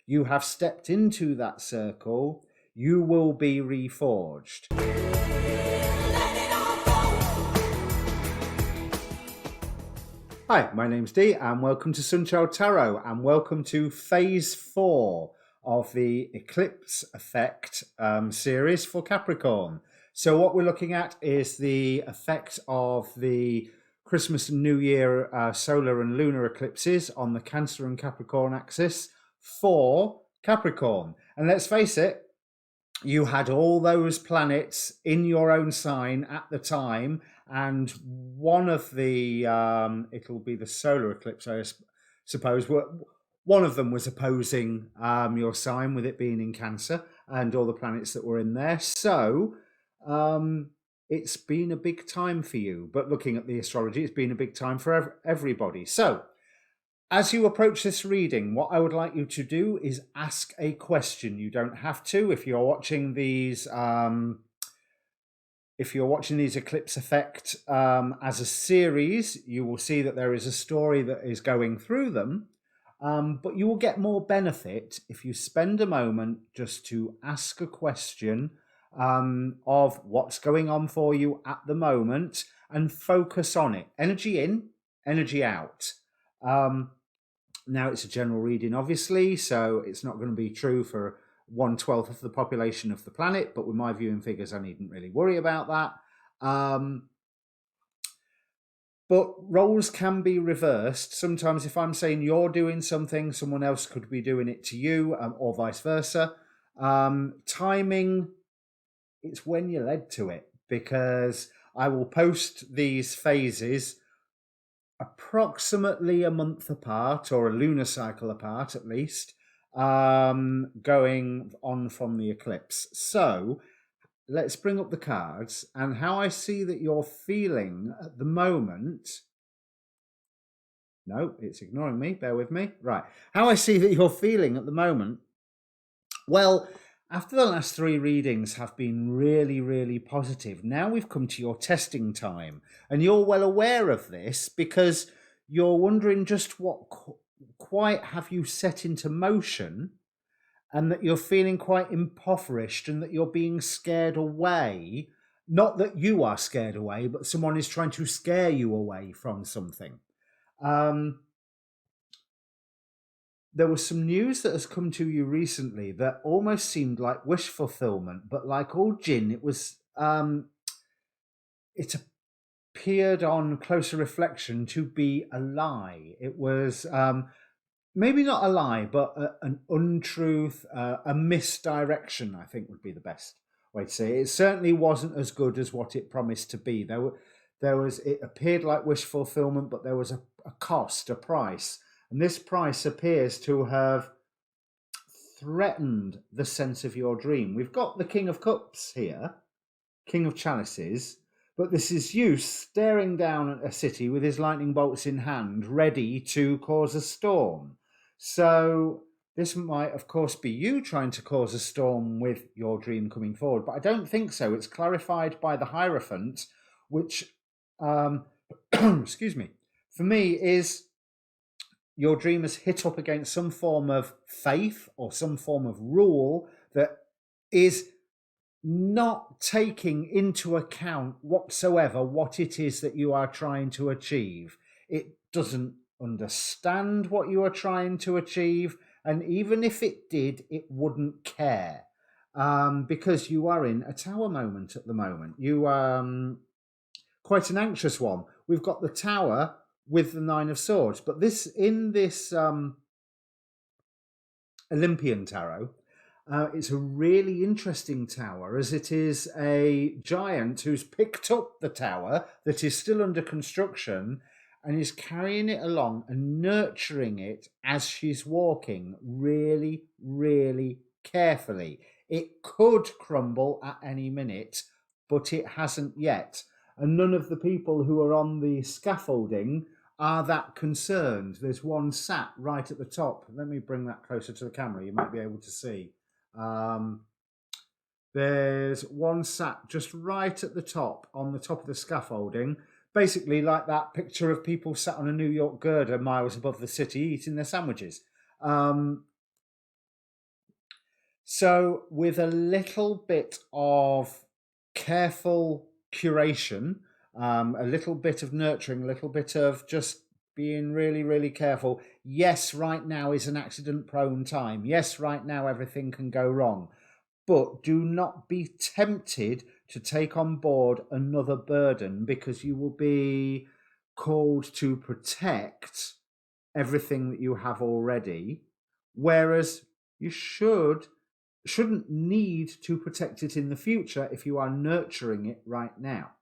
You have stepped into that circle. You will be reforged. Hi, my name's Dee and welcome to Sunchild Tarot and welcome to phase 4 of the Eclipse effect series for Capricorn. So what we're looking at is the effect of the Christmas and New Year solar and lunar eclipses on the Cancer and Capricorn axis for Capricorn. And let's face it, you had all those planets in your own sign at the time, and one of the it'll be the solar eclipse, I suppose. One of them was opposing your sign, with it being in Cancer, and all the planets that were in there. So it's been a big time for you. But looking at the astrology, it's been a big time for everybody. So as you approach this reading, what I would like you to do is ask a question. You don't have to. If you're watching these eclipse effect as a series, you will see that there is a story that is going through them. But you will get more benefit if you spend a moment just to ask a question of what's going on for you at the moment and focus on it. Energy in, energy out. Now, it's a general reading, obviously, so it's not going to be true for 1/12 of the population of the planet, but with my viewing figures, I needn't really worry about that. But roles can be reversed. Sometimes if I'm saying you're doing something, someone else could be doing it to you, or vice versa. Timing, it's when you're led to it, because I will post these phases approximately a month apart, or a lunar cycle apart at least, going on from the eclipse. So let's bring up the cards, and how I see that you're feeling at the moment. No, it's ignoring me. Bear with me. Right. How I see that you're feeling at the moment. Well, after the last 3 readings have been really, really positive, now we've come to your testing time. And you're well aware of this because you're wondering just what quite have you set into motion, and that you're feeling quite impoverished and that you're being scared away. Not that you are scared away, but someone is trying to scare you away from something. There was some news that has come to you recently that almost seemed like wish fulfillment, but like all jinn, it was it appeared on closer reflection to be a lie. It was maybe not a lie, but an untruth, a misdirection, I think would be the best way to say it. It certainly wasn't as good as what it promised to be. It appeared like wish fulfillment, but there was a cost, a price. And this price appears to have threatened the sense of your dream. We've got the King of Cups here, King of Chalices, but this is you staring down at a city with his lightning bolts in hand, ready to cause a storm. So this might, of course, be you trying to cause a storm with your dream coming forward, but I don't think so. It's clarified by the Hierophant, which, excuse me, for me is your dream has hit up against some form of faith or some form of rule that is not taking into account whatsoever what it is that you are trying to achieve. It doesn't understand what you are trying to achieve, and even if it did, it wouldn't care, because you are in a tower moment at the moment. You are quite an anxious one. We've got the Tower with the 9 of Swords, but in this Olympian tarot, it's a really interesting tower, as it is a giant who's picked up the tower that is still under construction and is carrying it along and nurturing it as she's walking really, really carefully. It could crumble at any minute, but it hasn't yet. And none of the people who are on the scaffolding are that concerned. There's one sat right at the top. Let me bring that closer to the camera. You might be able to see. There's one sat just right at the top, on the top of the scaffolding, basically like that picture of people sat on a New York girder miles above the city eating their sandwiches. So, with a little bit of careful curation, a little bit of nurturing, a little bit of just being really, really careful. Yes, right now is an accident prone time. Yes, right now everything can go wrong. But do not be tempted to take on board another burden, because you will be called to protect everything that you have already, whereas you shouldn't need to protect it in the future if you are nurturing it right now.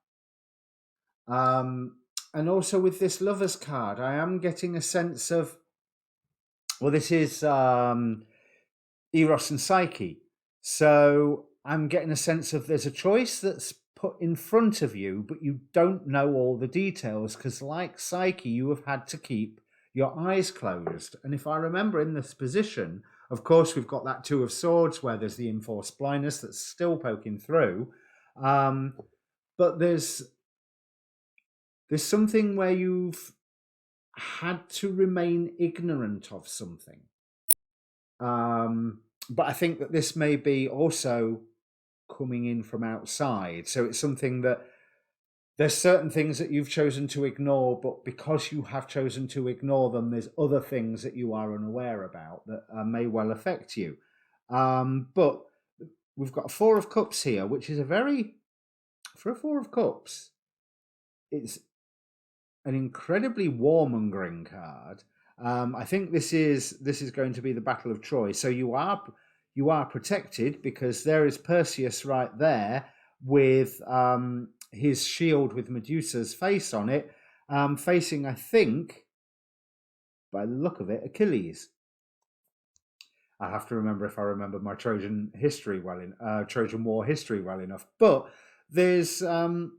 Um, and also with this Lovers card, I am getting a sense of, well, this is Eros and Psyche. So I'm getting a sense of there's a choice that's put in front of you, but you don't know all the details because, like Psyche, you have had to keep your eyes closed. And if I remember in this position, of course, we've got that Two of Swords where there's the enforced blindness that's still poking through. But there's something where you've had to remain ignorant of something. But I think that this may be also coming in from outside. So it's something that there's certain things that you've chosen to ignore, but because you have chosen to ignore them, there's other things that you are unaware about that may well affect you. But we've got a Four of Cups here, which is for a Four of Cups, it's an incredibly warmongering card. I think this is going to be the Battle of Troy. So you are protected because there is Perseus right there with his shield with Medusa's face on it, facing, I think, by the look of it, Achilles. I have to remember if I remember my Trojan War history well enough. But there is an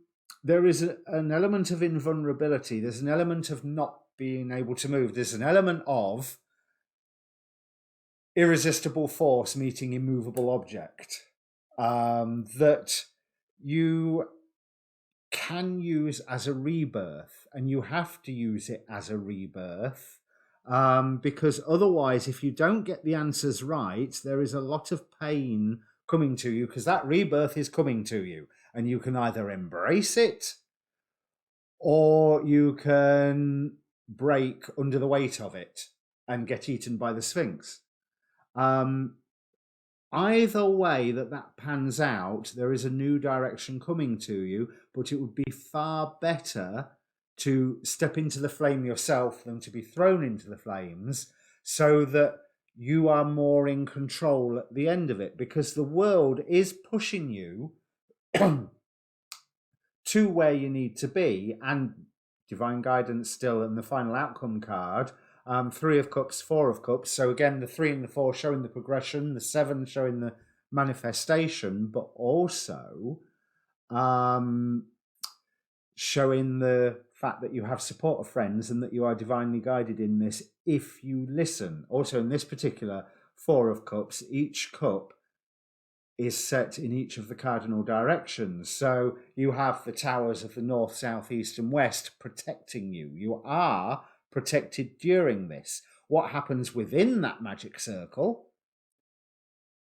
element of invulnerability. There's an element of not being able to move. There's an element of irresistible force meeting immovable object that you can use as a rebirth, and you have to use it as a rebirth, because otherwise, if you don't get the answers right, there is a lot of pain coming to you, because that rebirth is coming to you, and you can either embrace it or you can break under the weight of it and get eaten by the Sphinx. Either way that pans out, there is a new direction coming to you, but it would be far better to step into the flame yourself than to be thrown into the flames, so that you are more in control at the end of it, because the world is pushing you to where you need to be. And divine guidance still, and the final outcome card, Three of Cups, Four of Cups. So again, the 3 and the 4 showing the progression, the 7 showing the manifestation, but also showing the fact that you have support of friends and that you are divinely guided in this if you listen. Also, in this particular Four of Cups, each cup is set in each of the cardinal directions. So you have the towers of the north, south, east, and west protecting you. You are protected during this. What happens within that magic circle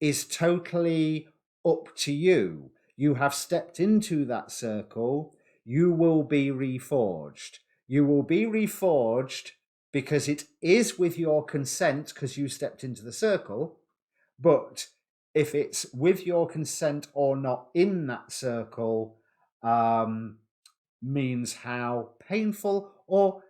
is totally up to you. You have stepped into that circle. You will be reforged. You will be reforged because it is with your consent, because you stepped into the circle. But if it's with your consent or not in that circle, means how painful or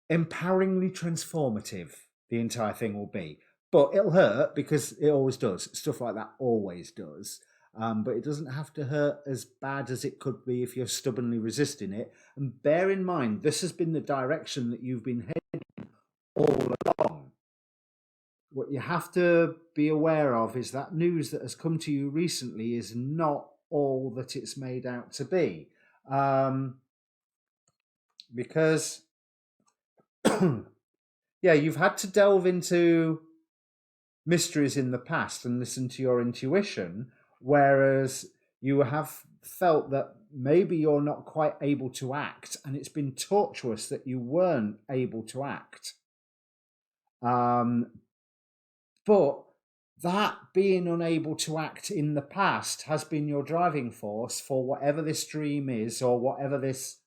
empoweringly transformative the entire thing will be. But it'll hurt, because it always does. Stuff like that always does. But it doesn't have to hurt as bad as it could be if you're stubbornly resisting it. And bear in mind, this has been the direction that you've been heading all along. What you have to be aware of is that news that has come to you recently is not all that it's made out to be. Because yeah, you've had to delve into mysteries in the past and listen to your intuition, whereas you have felt that maybe you're not quite able to act, and it's been tortuous that you weren't able to act. But that being unable to act in the past has been your driving force for whatever this dream is, or whatever this,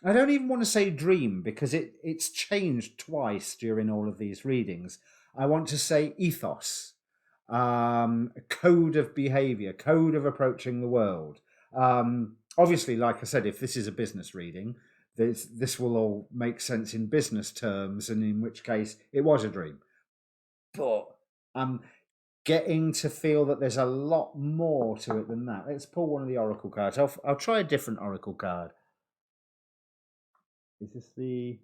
I don't even want to say dream, because it's changed twice during all of these readings. I want to say ethos, code of behavior, code of approaching the world. Obviously, like I said, if this is a business reading, this will all make sense in business terms, and in which case it was a dream. But I'm getting to feel that there's a lot more to it than that. Let's pull one of the oracle cards. I'll try a different oracle card. Is this the...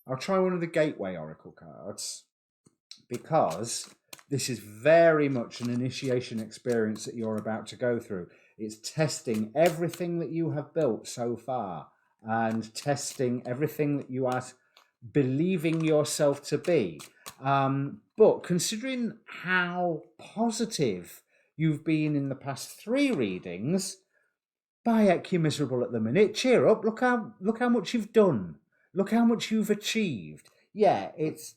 I'll try one of the gateway oracle cards, because this is very much an initiation experience that you're about to go through. It's testing everything that you have built so far, and testing everything that you are believing yourself to be. But considering how positive you've been in the past 3 readings, by heck, you're miserable at the minute. Cheer up. Look how much you've done. Look how much you've achieved. Yeah, it's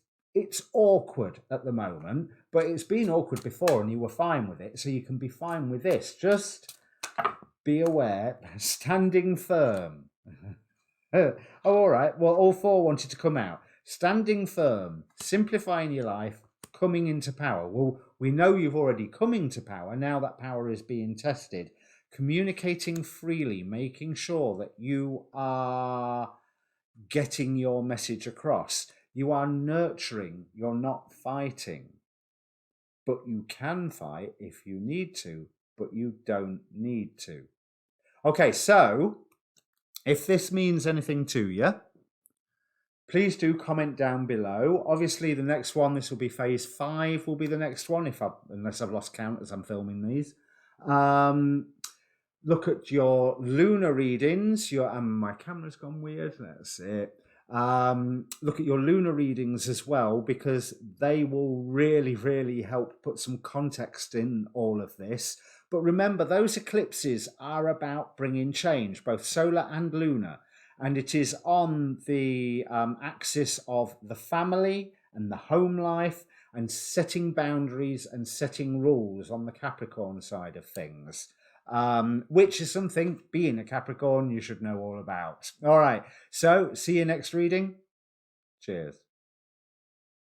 awkward at the moment, but it's been awkward before and you were fine with it, so you can be fine with this. Just be aware, standing firm. Oh, all right. Well, all 4 wanted to come out. Standing firm, simplifying your life, coming into power. Well, we know you've already come into power. Now that power is being tested. Communicating freely, making sure that you are getting your message across. You are nurturing, you're not fighting. But you can fight if you need to, but you don't need to. Okay, so if this means anything to you, please do comment down below. Obviously, the next one, this will be phase 5, will be the next one, unless I've lost count as I'm filming these. Look at your lunar readings. My camera's gone weird. That's it. Look at your lunar readings as well, because they will really, really help put some context in all of this. But remember, those eclipses are about bringing change, both solar and lunar. And it is on the axis of the family and the home life, and setting boundaries and setting rules on the Capricorn side of things. Which is something, being a Capricorn, you should know all about. All right, so see you next reading. Cheers.